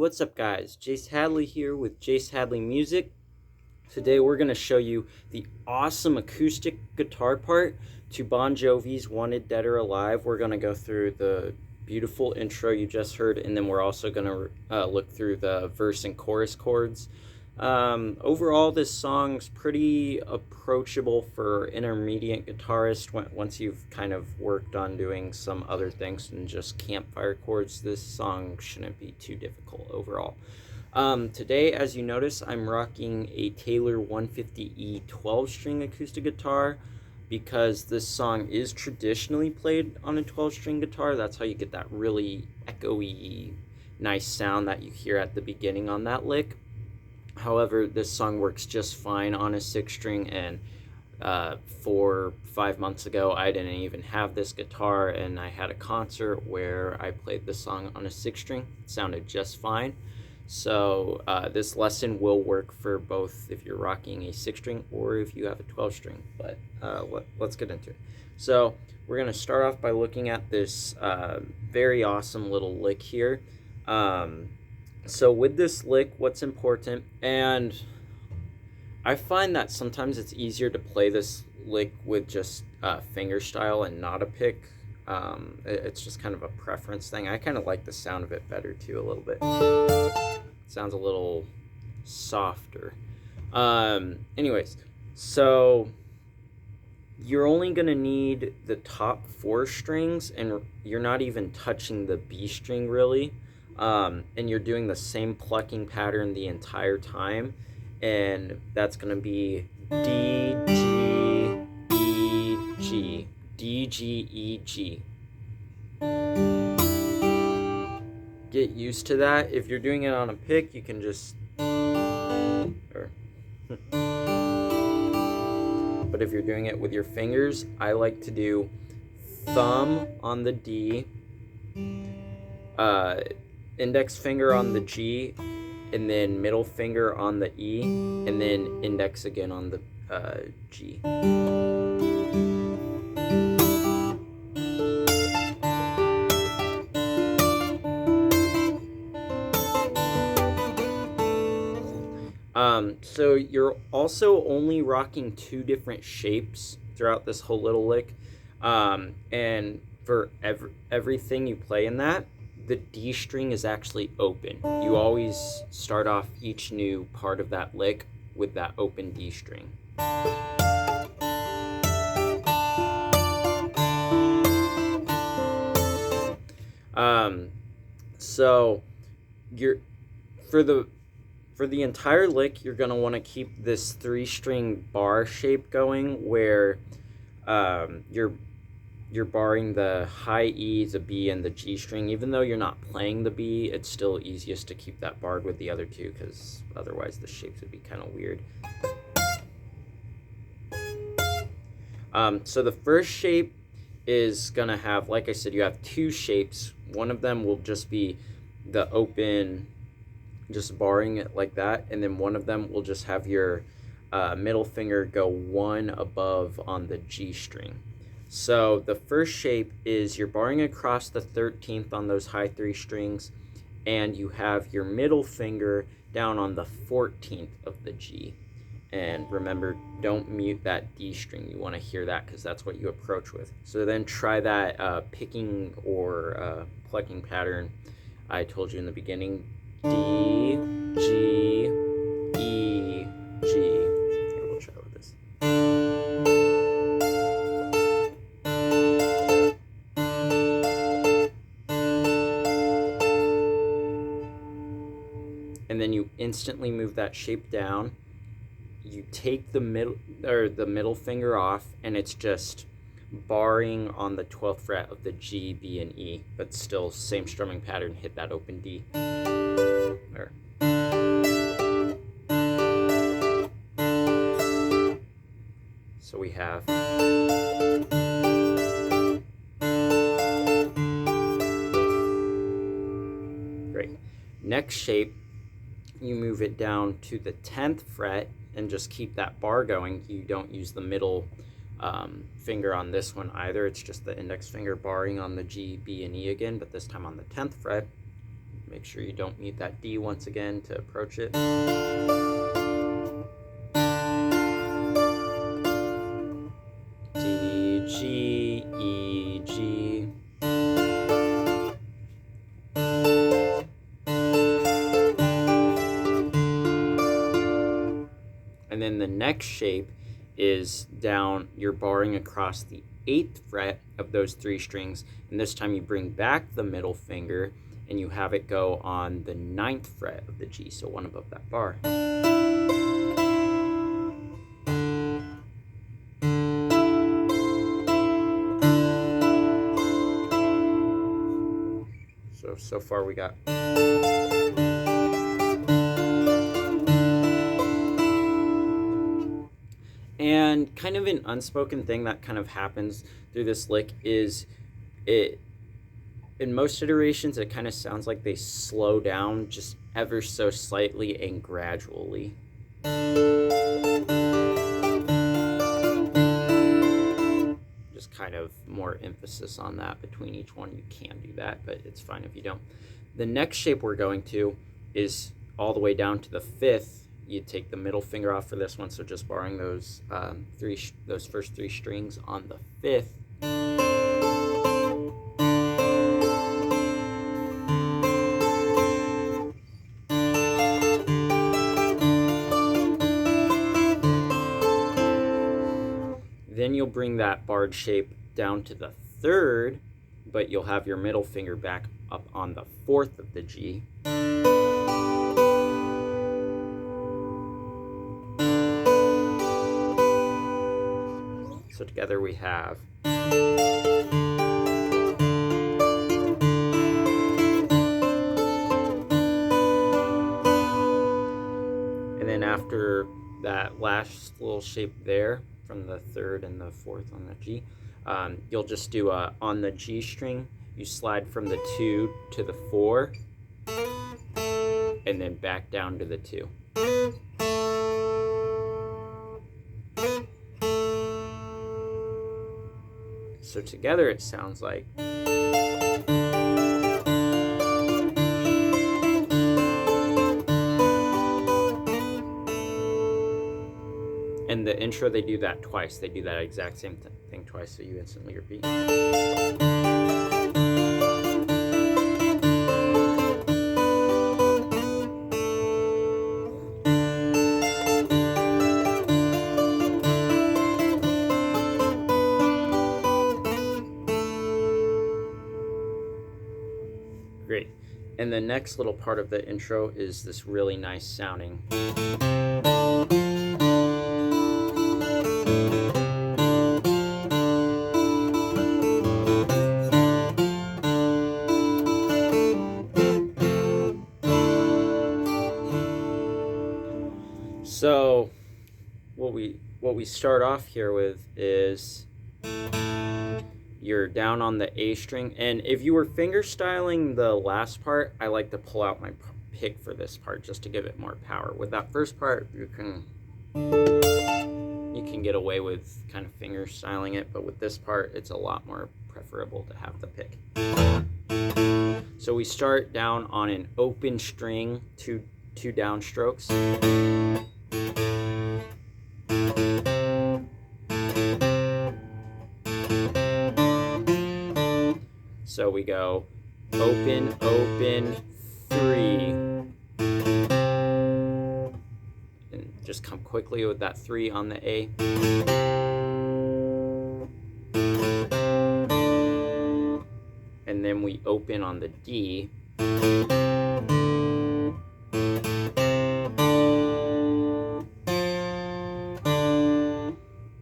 what's up guys? Jace Hadley here with Jace Hadley Music. Today we're going to show you the awesome acoustic guitar part to Bon Jovi's Wanted Dead or Alive. We're going to go through the beautiful intro you just heard, and then we're also going to look through the verse and chorus chords. Overall, this song's pretty approachable for intermediate guitarist. Once you've kind of worked on doing some other things than just campfire chords, this song shouldn't be too difficult overall. Today, as you notice, I'm rocking a Taylor 150E 12-string acoustic guitar because this song is traditionally played on a 12-string guitar. That's how you get that really echoey, nice sound that you hear at the beginning on that lick. However, this song works just fine on a 6-string, and 4 or 5 months ago I didn't even have this guitar, and I had a concert where I played the song on a 6-string. It sounded just fine. So this lesson will work for both if you're rocking a 6-string or if you have a 12-string, but let's get into it. So we're going to start off by looking at this very awesome little lick here. So with this lick, what's important, and I find that sometimes it's easier to play this lick with just finger style and not a pick. It's just kind of a preference thing. I kind of like the sound of it better too a little bit. It sounds a little softer. Anyways, so you're only going to need the top 4 strings, and you're not even touching the B string really. And you're doing the same plucking pattern the entire time, and that's going to be D, G, E, G, D, G, E, G. Get used to that. If you're doing it on a pick, you can just but if you're doing it with your fingers, I like to do thumb on the D, index finger on the G, and then middle finger on the E, and then index again on the G. So you're also only rocking 2 different shapes throughout this whole little lick, and for everything you play in that, the D string is actually open. You always start off each new part of that lick with that open D string. So you're for the entire lick, you're gonna want to keep this 3-string bar shape going, where you're barring the high E, the B, and the G string. Even though you're not playing the B, it's still easiest to keep that barred with the other 2, because otherwise the shapes would be kind of weird. So the first shape is gonna have, like I said, you have 2 shapes. One of them will just be the open, just barring it like that, and then one of them will just have your middle finger go 1 above on the G string. So the first shape is you're barring across the 13th on those high 3 strings, and you have your middle finger down on the 14th of the G. And remember, don't mute that D string. You want to hear that because that's what you approach with. So then try that picking or plucking pattern I told you in the beginning. D, G, E, G. Here, we'll try with this. And then you instantly move that shape down. You take the middle finger off, and it's just barring on the 12th fret of the G, B, and E, but still same strumming pattern. Hit that open D. There. So we have great. Next shape, you move it down to the 10th fret and just keep that bar going. You don't use the middle finger on this one either. It's just the index finger barring on the G, B, and E again, but this time on the 10th fret. Make sure you don't mute that D once again to approach it. D, G, E, G. And then the next shape is down, you're barring across the 8th fret of those 3 strings, and this time you bring back the middle finger and you have it go on the 9th fret of the G, so one above that bar. So far we got. And kind of an unspoken thing that kind of happens through this lick is it, in most iterations, it kind of sounds like they slow down just ever so slightly and gradually. Just kind of more emphasis on that between each one. You can do that, but it's fine if you don't. The next shape we're going to is all the way down to the 5th. You take the middle finger off for this one, so just barring those those first 3 strings on the 5th. Then you'll bring that barred shape down to the 3rd, but you'll have your middle finger back up on the 4th of the G. So together we have. And then after that last little shape there, from the 3rd and the 4th on the G, you'll just do on the G string, you slide from the 2 to the 4, and then back down to the 2. So together it sounds like. And the intro, they do that twice. They do that exact same thing twice, so you instantly repeat. Great. And the next little part of the intro is this really nice sounding. So what we start off here with is you're down on the A string, and if you were finger styling the last part, I like to pull out my pick for this part just to give it more power. With that first part, you can get away with kind of finger styling it, but with this part, it's a lot more preferable to have the pick. So we start down on an open string, two downstrokes. So we go open, open, 3. And just come quickly with that 3 on the A. And then we open on the D.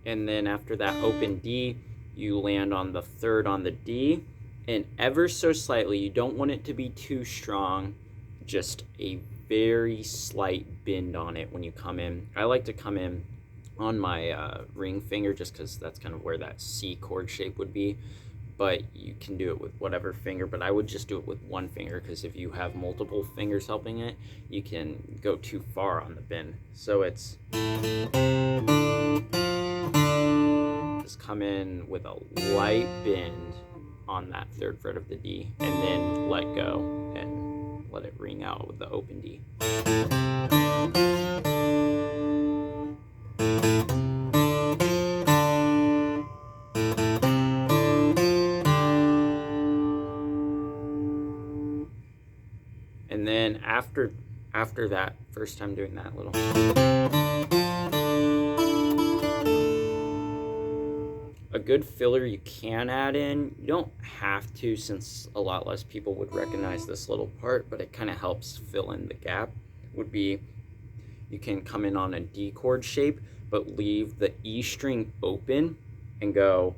And then after that open D, you land on the 3rd on the D. And ever so slightly, you don't want it to be too strong, just a very slight bend on it when you come in. I like to come in on my ring finger just because that's kind of where that C chord shape would be, but you can do it with whatever finger, but I would just do it with one finger because if you have multiple fingers helping it, you can go too far on the bend. So it's just come in with a light bend on that 3rd fret of the D, and then let go, and let it ring out with the open D. And then after that, first time doing that little, a good filler you can add in, you don't have to since a lot less people would recognize this little part, but it kind of helps fill in the gap, would be you can come in on a D chord shape but leave the E string open and go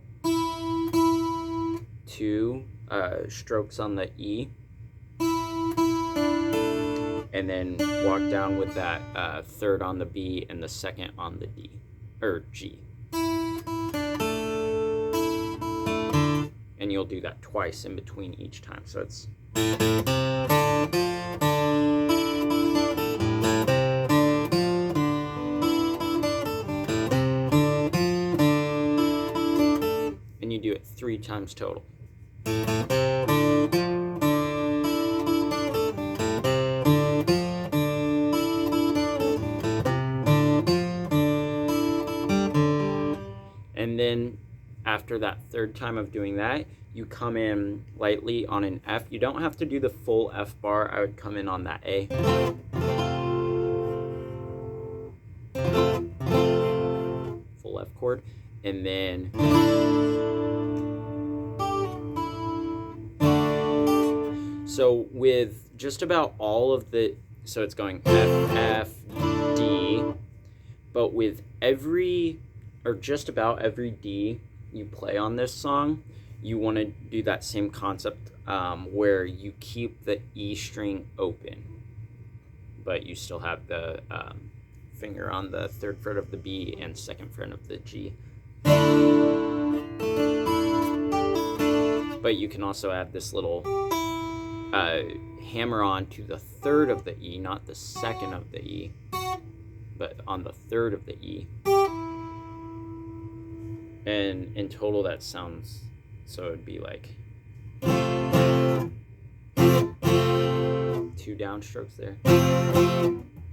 2 strokes on the E, and then walk down with that third on the B and the second on the D or G. And you'll do that twice in between each time. So it's and you do it 3 times total. And then after that third time of doing that, you come in lightly on an F. You don't have to do the full F bar. I would come in on that A. Full F chord. And then so with just about all of the, so it's going F, F, D, but with every, or just about every D you play on this song, you want to do that same concept where you keep the E string open, but you still have the finger on the 3rd fret of the B and 2nd fret of the G. But you can also add this little hammer on to the 3rd of the E, not the 2nd of the E, but on the 3rd of the E. And in total that sounds, so it would be like 2 downstrokes there.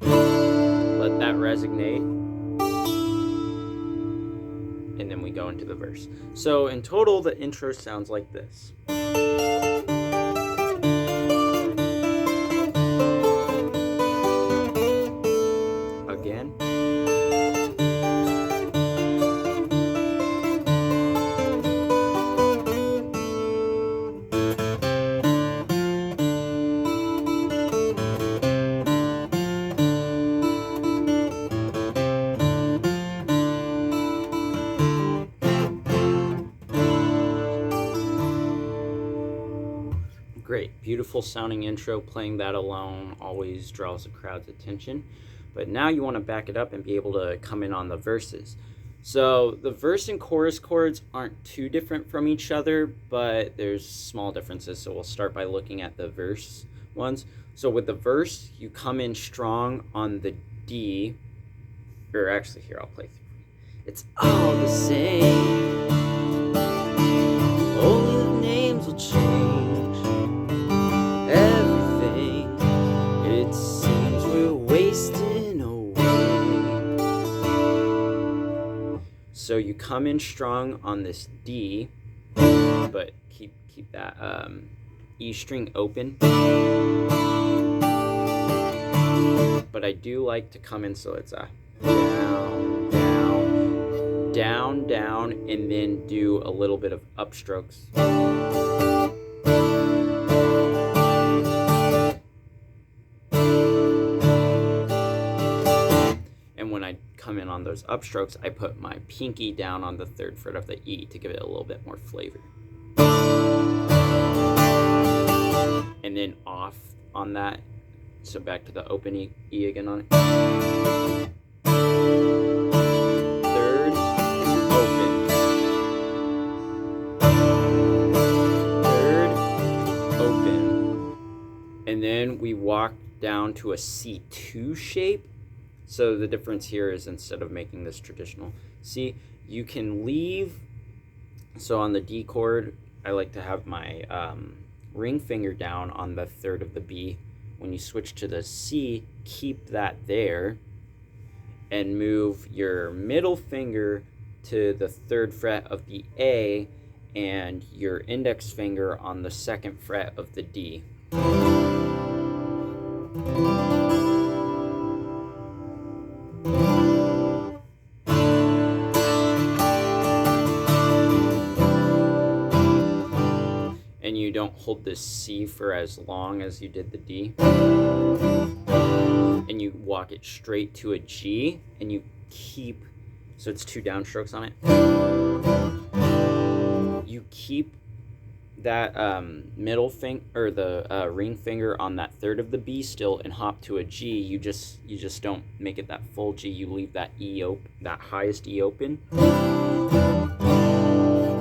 Let that resonate. And then we go into the verse. So in total, the intro sounds like this. Again. Great, beautiful sounding intro. Playing that alone always draws the crowd's attention. But now you want to back it up and be able to come in on the verses. So the verse and chorus chords aren't too different from each other, but there's small differences. So we'll start by looking at the verse ones. So with the verse, you come in strong on the D, or actually here, I'll play through. It's all the same, only the names will change. Everything, it seems we're wasting away. So you come in strong on this D, but keep that E string open. But I do like to come in so it's a down, down, down, down, and then do a little bit of upstrokes. And when I come in on those upstrokes, I put my pinky down on the 3rd fret of the E to give it a little bit more flavor. And then off on that, so back to the open E again on it. 3rd, open. 3rd, open. And then we walk down to a C2 shape. So the difference here is instead of making this traditional C, you can leave, so on the D chord, I like to have my ring finger down on the 3rd of the B When you switch to the C, keep that there and move your middle finger to the 3rd fret of the A and your index finger on the 2nd fret of the D. And you don't hold this C for as long as you did the D. And you walk it straight to a G, and you keep, so it's 2 downstrokes on it. You keep that middle finger, or the ring finger on that 3rd of the B still, and hop to a G. You just don't make it that full G. You leave that E open, that highest E open.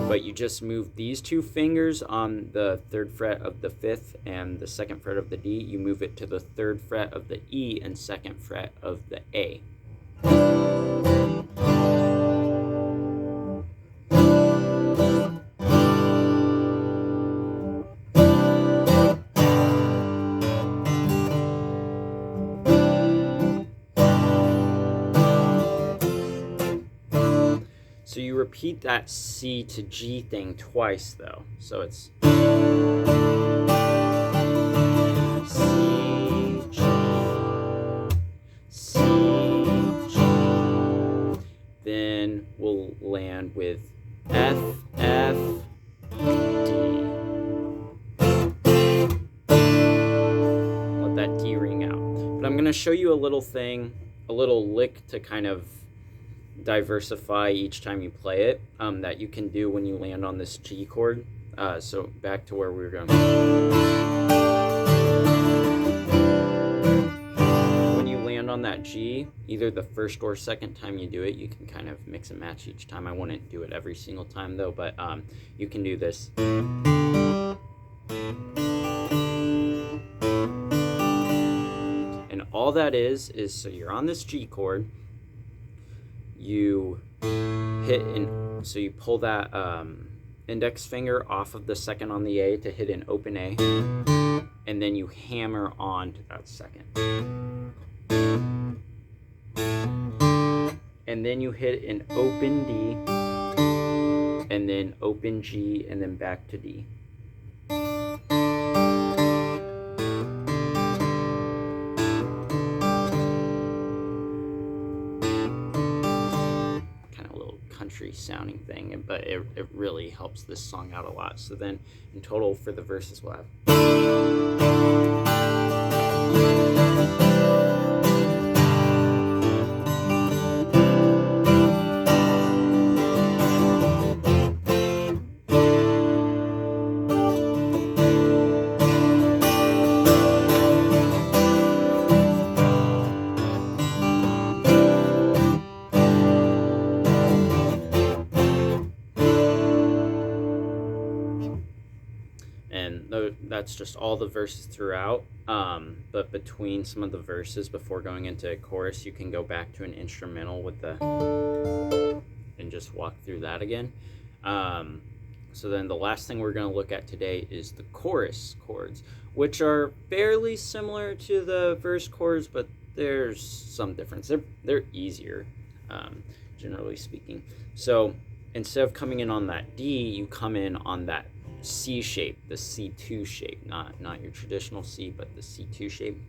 But you just move these 2 fingers on the 3rd fret of the 5th and the 2nd fret of the D. You move it to the 3rd fret of the E and 2nd fret of the A. So you repeat that C to G thing twice though. So it's C, G, C, G. Then we'll land with F, F, D. Let that D ring out. But I'm going to show you a little thing, a little lick to kind of diversify each time you play it, that you can do when you land on this G chord. So back to where we were going. When you land on that G, either the 1st or 2nd time you do it, you can kind of mix and match each time. I wouldn't do it every single time though, but you can do this. And all that is so you're on this G chord, you hit so you pull that index finger off of the 2nd on the A to hit an open A, and then you hammer on to that 2nd. And then you hit an open D, and then open G, and then back to D. Country sounding thing, but it really helps this song out a lot. So then in total for the verses we'll have that's just all the verses throughout, but between some of the verses before going into a chorus, you can go back to an instrumental with the and just walk through that again. So then the last thing we're going to look at today is the chorus chords, which are fairly similar to the verse chords, but there's some difference. They're easier, generally speaking. So instead of coming in on that D, you come in on that C shape, the C2 shape, not your traditional C, but the C2 shape.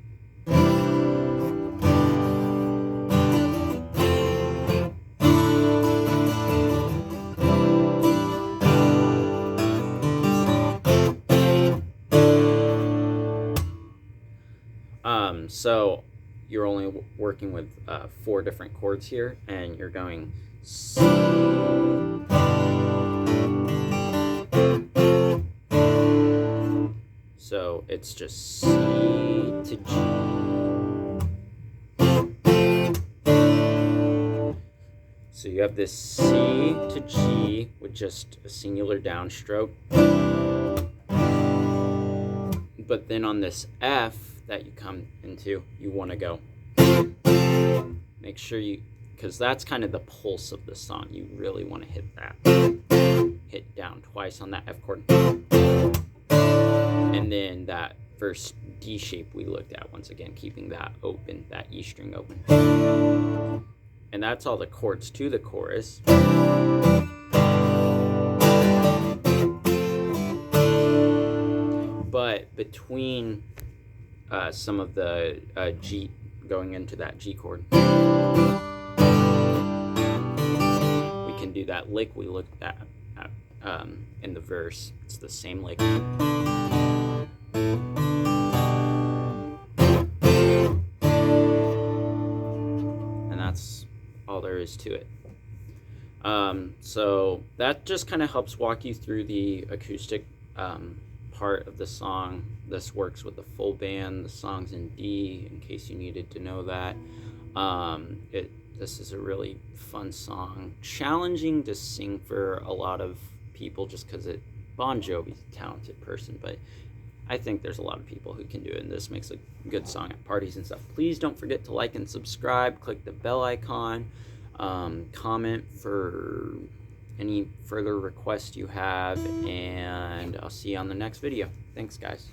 So you're only working with 4 different chords here, and you're going C, so it's just C to G. So you have this C to G with just a singular downstroke. But then on this F that you come into, you want to go. Make sure you, because that's kind of the pulse of the song. You really want to hit that. Hit down twice on that F chord. And then that first D shape we looked at once again, keeping that open, that E string open. And that's all the chords to the chorus. But between some of the G, going into that G chord, we can do that lick we looked at in the verse. It's the same lick. And that's all there is to it. So that just kind of helps walk you through the acoustic part of the song. This works with the full band. The song's in D, in case you needed to know that. This is a really fun song, challenging to sing for a lot of people, just because Bon Jovi's a talented person, but I think there's a lot of people who can do it, and this makes a good song at parties and stuff. Please don't forget to like and subscribe, click the bell icon, comment for any further requests you have, and I'll see you on the next video. Thanks, guys.